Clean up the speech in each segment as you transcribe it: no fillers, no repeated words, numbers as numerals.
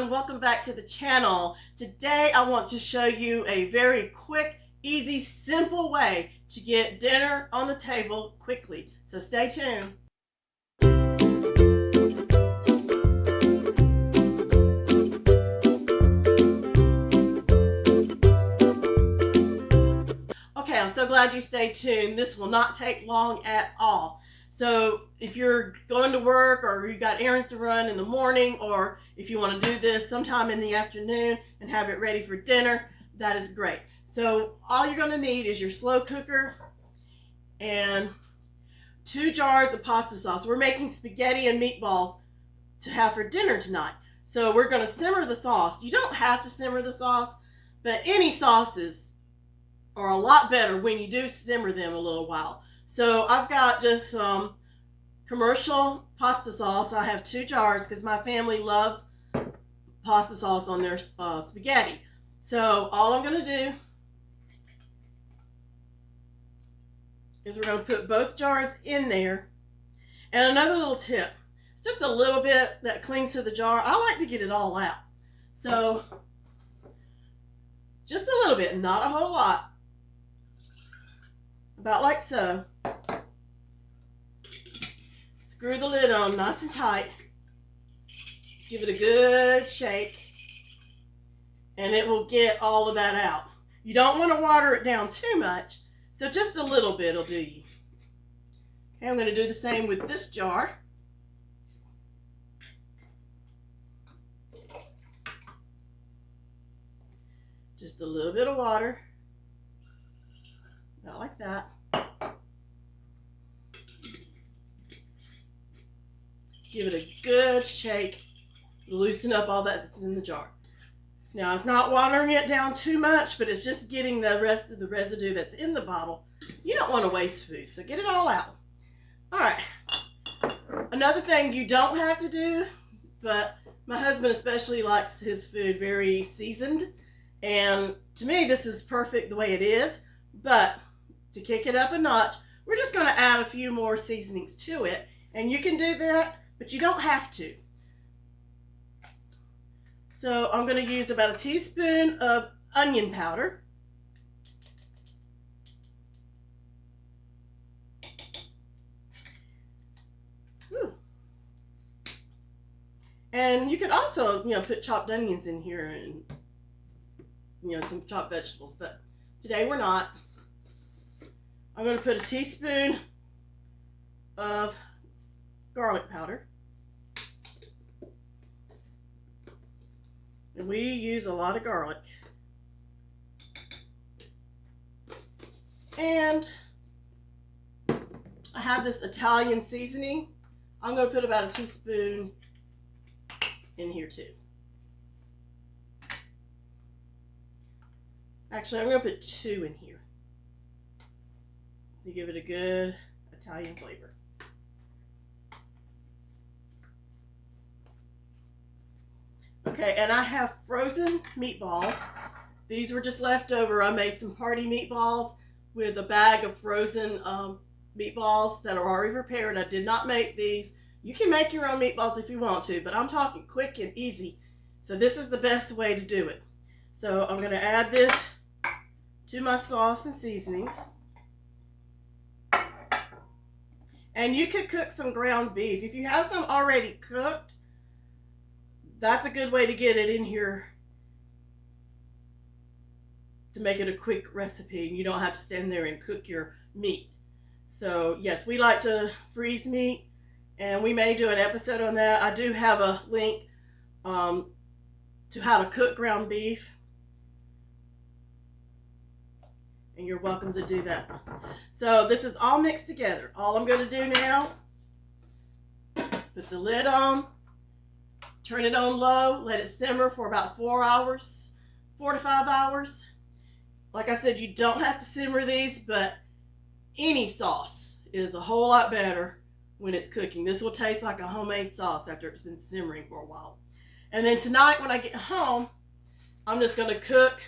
everyone, welcome back to the channel. Today I want to show you a very quick, easy, simple way to get dinner on the table quickly. So stay tuned. Okay, I'm so glad you stayed tuned. This will not take long at all. So if you're going to work or you got errands to run in the morning, or if you want to do this sometime in the afternoon and have it ready for dinner, that is great. So all you're going to need is your slow cooker and 2 jars of pasta sauce. We're making spaghetti and meatballs to have for dinner tonight. So we're going to simmer the sauce. You don't have to simmer the sauce, but any sauces are a lot better when you do simmer them a little while. So I've got just some commercial pasta sauce. I have 2 jars because my family loves pasta sauce on their spaghetti. So all I'm going to do is we're going to put both jars in there. And another little tip, just a little bit that clings to the jar. I like to get it all out. So just a little bit, not a whole lot. About like so. Screw the lid on nice and tight. Give it a good shake. And it will get all of that out. You don't want to water it down too much. So just a little bit will do you. Okay, I'm going to do the same with this jar. Just a little bit of water. About like that. Give it a good shake. Loosen up all that's in the jar. Now it's not watering it down too much, but it's just getting the rest of the residue that's in the bottle. You don't want to waste food, so get it all out. All right. Another thing you don't have to do, but my husband especially likes his food very seasoned. And to me, this is perfect the way it is. But to kick it up a notch, we're just going to add a few more seasonings to it. And you can do that, but you don't have to. So I'm going to use about a teaspoon of onion powder. Whew. And you could also, put chopped onions in here and, some chopped vegetables. But today we're not. I'm going to put a teaspoon of garlic powder. And we use a lot of garlic. And I have this Italian seasoning. I'm going to put about a teaspoon in here too. Actually, I'm going to put 2 in here to give it a good Italian flavor. Okay, and I have frozen meatballs. These were just left over. I made some party meatballs with a bag of frozen meatballs that are already prepared. I did not make these. You can make your own meatballs if you want to, but I'm talking quick and easy. So this is the best way to do it. So I'm going to add this to my sauce and seasonings. And you could cook some ground beef. If you have some already cooked, that's a good way to get it in here to make it a quick recipe. And you don't have to stand there and cook your meat. So yes, we like to freeze meat, and we may do an episode on that. I do have a link to how to cook ground beef. And you're welcome to do that. So this is all mixed together. All I'm going to do now is put the lid on, turn it on low, let it simmer for about 4 hours, 4 to 5 hours. Like I said, you don't have to simmer these, but any sauce is a whole lot better when it's cooking. This will taste like a homemade sauce after it's been simmering for a while. And then tonight when I get home, I'm just going to cook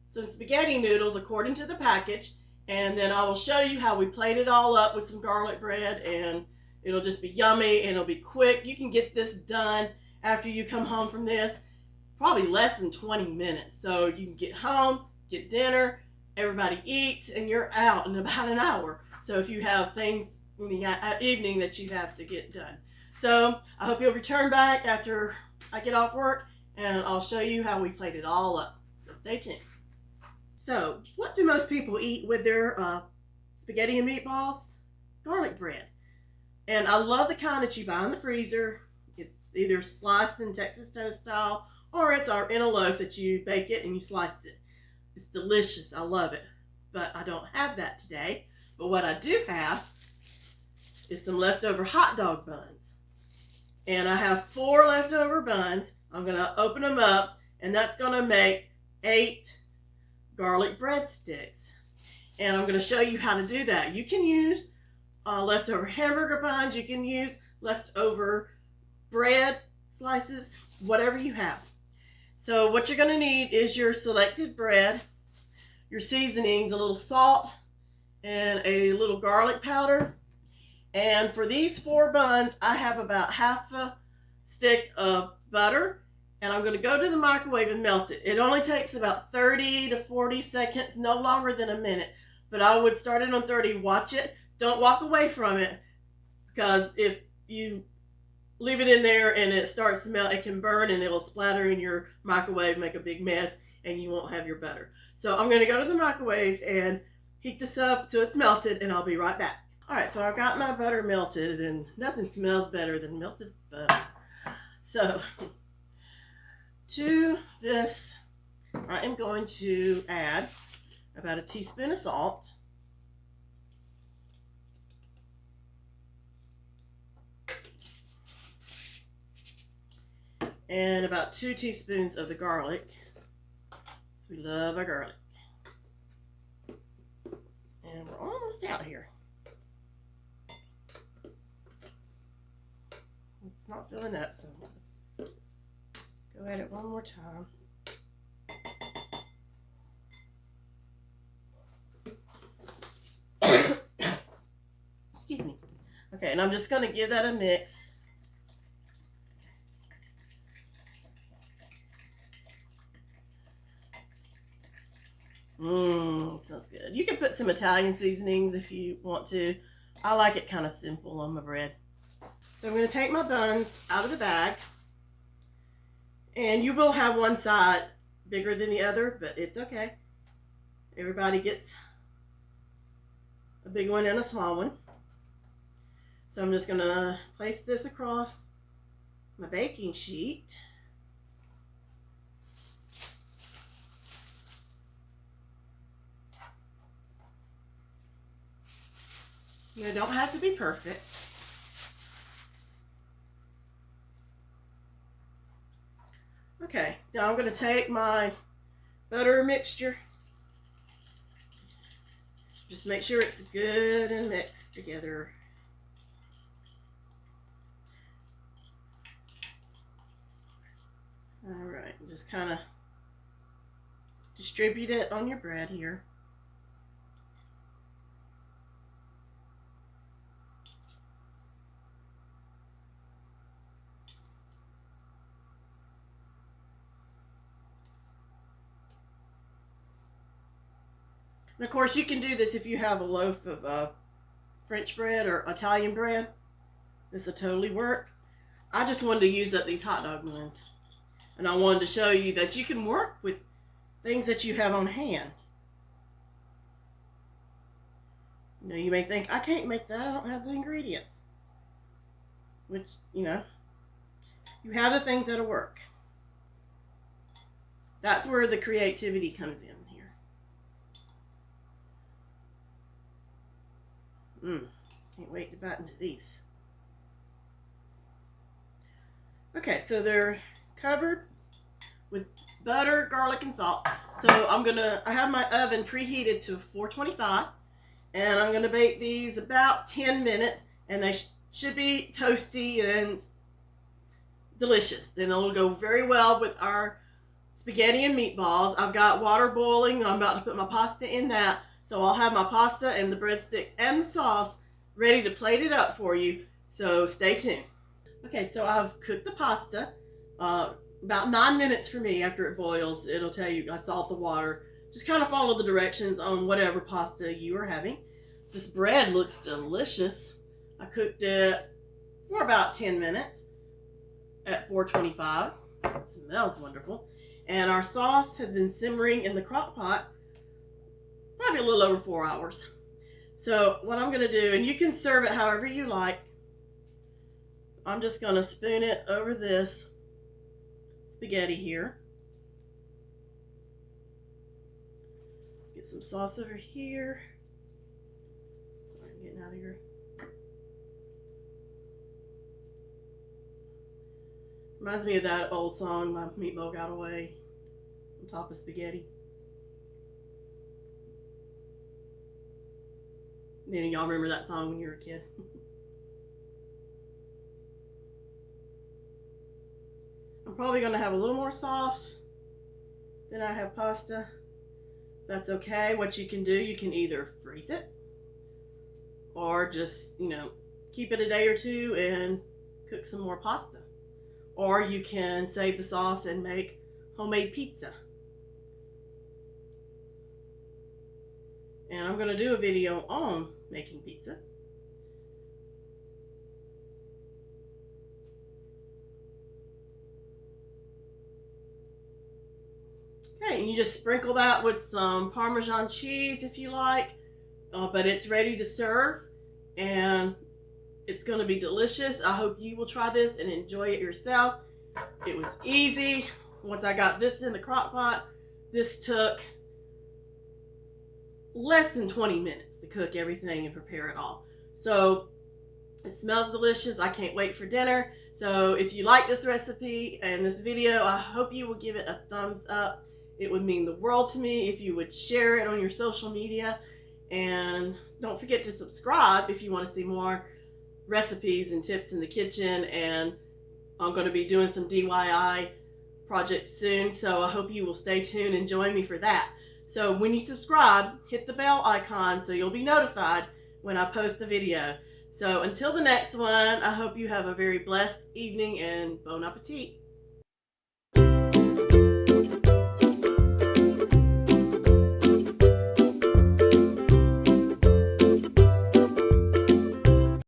some spaghetti noodles according to the package, and then I will show you how we plate it all up with some garlic bread, and it'll just be yummy and it'll be quick. You can get this done after you come home from this. probably less than 20 minutes. So you can get home, get dinner, everybody eats, and you're out in about an hour. So if you have things in the evening that you have to get done. So I hope you'll return back after I get off work, and I'll show you how we plate it all up. So stay tuned. So what do most people eat with their spaghetti and meatballs? Garlic bread. And I love the kind that you buy in the freezer. It's either sliced in Texas toast style, or it's in a loaf that you bake it and you slice it. It's delicious. I love it. But I don't have that today. But what I do have is some leftover hot dog buns. And I have 4 leftover buns. I'm going to open them up, and that's going to make 8 garlic breadsticks. And I'm going to show you how to do that. You can use leftover hamburger buns. You can use leftover bread slices, whatever you have. So what you're going to need is your selected bread, your seasonings, a little salt, and a little garlic powder. And for these 4 buns, I have about half a stick of butter, and I'm going to go to the microwave and melt it. It only takes about 30 to 40 seconds, no longer than a minute. But I would start it on 30, watch it. Don't walk away from it, because if you leave it in there and it starts to melt, it can burn and it'll splatter in your microwave, make a big mess, and you won't have your butter. So I'm going to go to the microwave and heat this up till it's melted, and I'll be right back. Alright, so I've got my butter melted, and nothing smells better than melted butter. So to this, I am going to add about a teaspoon of salt. And about 2 teaspoons of the garlic. So we love our garlic. And we're almost out here. It's not filling up, so go at it one more time. Excuse me. Okay, and I'm just going to give that a mix. It smells good. You can put some Italian seasonings if you want to. I like it kind of simple on my bread. So I'm going to take my buns out of the bag. And you will have one side bigger than the other, but it's okay. Everybody gets a big one and a small one. So I'm just going to place this across my baking sheet. You don't have to be perfect. Okay, now I'm going to take my butter mixture. Just make sure it's good and mixed together. Alright, just kind of distribute it on your bread here. And of course, you can do this if you have a loaf of French bread or Italian bread. This will totally work. I just wanted to use up these hot dog buns. And I wanted to show you that you can work with things that you have on hand. You know, you may think, I can't make that, I don't have the ingredients. Which, you know, you have the things that'll work. That's where the creativity comes in. Can't wait to bite into these. Okay, so they're covered with butter, garlic, and salt. So I have my oven preheated to 425, and I'm gonna bake these about 10 minutes, and they should be toasty and delicious. Then it'll go very well with our spaghetti and meatballs. I've got water boiling. I'm about to put my pasta in that. So I'll have my pasta and the breadsticks and the sauce ready to plate it up for you. So stay tuned. Okay, so I've cooked the pasta. about 9 minutes for me after it boils. It'll tell you I salt the water. Just kind of follow the directions on whatever pasta you are having. This bread looks delicious. I cooked it for about 10 minutes at 425. It smells wonderful. And our sauce has been simmering in the crock pot probably a little over 4 hours. So what I'm going to do, and you can serve it however you like, I'm just going to spoon it over this spaghetti here. Get some sauce over here. Sorry, I'm getting out of here. Reminds me of that old song, My Meatball Got Away, on top of spaghetti. Any of y'all remember that song when you were a kid? I'm probably going to have a little more sauce than I have pasta. That's okay. What you can do, you can either freeze it or just, keep it a day or two and cook some more pasta. Or you can save the sauce and make homemade pizza. And I'm going to do a video on making pizza. Okay, and you just sprinkle that with some Parmesan cheese if you like, but it's ready to serve and it's going to be delicious. I hope you will try this and enjoy it yourself. It was easy. Once I got this in the crock pot, this took less than 20 minutes to cook everything and prepare it all. So it smells delicious. I can't wait for dinner. So if you like this recipe and this video, I hope you will give it a thumbs up. It would mean the world to me if you would share it on your social media. And don't forget to subscribe if you want to see more recipes and tips in the kitchen. And I'm going to be doing some DIY projects soon. So I hope you will stay tuned and join me for that. So when you subscribe, hit the bell icon so you'll be notified when I post a video. So until the next one, I hope you have a very blessed evening and bon appetit.